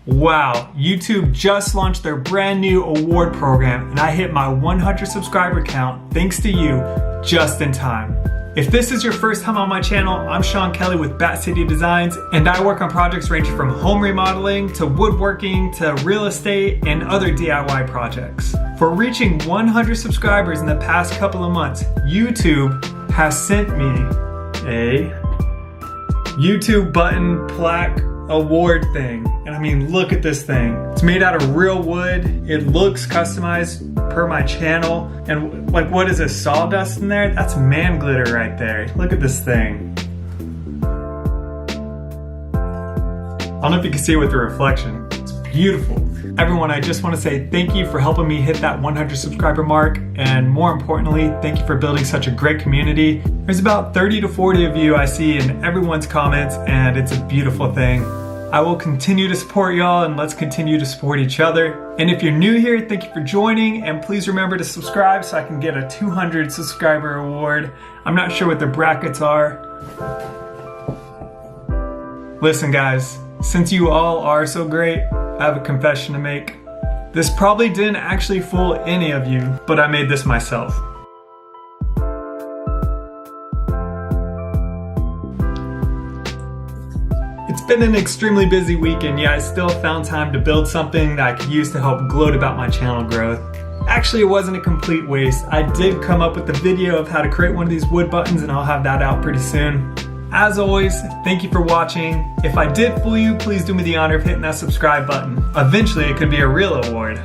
Wow, YouTube just launched their brand new award program and I hit my 100 subscriber count thanks to you just in time. If this is your first time on my channel, I'm Sean Kelly with Bat City Designs and I work on projects ranging from home remodeling to woodworking to real estate and other DIY projects. For reaching 100 subscribers in the past couple of months, YouTube has sent me a YouTube button plaque award thing. And I mean, look at this thing. It's made out of real wood. It looks customized per my channel. And like, what is this, sawdust in there? That's man glitter right there. Look at this thing. I don't know if you can see it with the reflection. It's beautiful. Everyone, I just want to say thank you for helping me hit that 100 subscriber mark. And more importantly, thank you for building such a great community. There's about 30 to 40 of you I see in everyone's comments, and it's a beautiful thing. I will continue to support y'all, and let's continue to support each other. And if you're new here, thank you for joining, and please remember to subscribe so I can get a 200 subscriber award. I'm not sure what the brackets are. Listen guys, since you all are so great, I have a confession to make. This probably didn't actually fool any of you, but I made this myself. It's been an extremely busy week and yet I still found time to build something that I could use to help gloat about my channel growth. Actually, it wasn't a complete waste. I did come up with a video of how to create one of these wood buttons and I'll have that out pretty soon. As always, thank you for watching. If I did fool you, please do me the honor of hitting that subscribe button. Eventually, it could be a real award.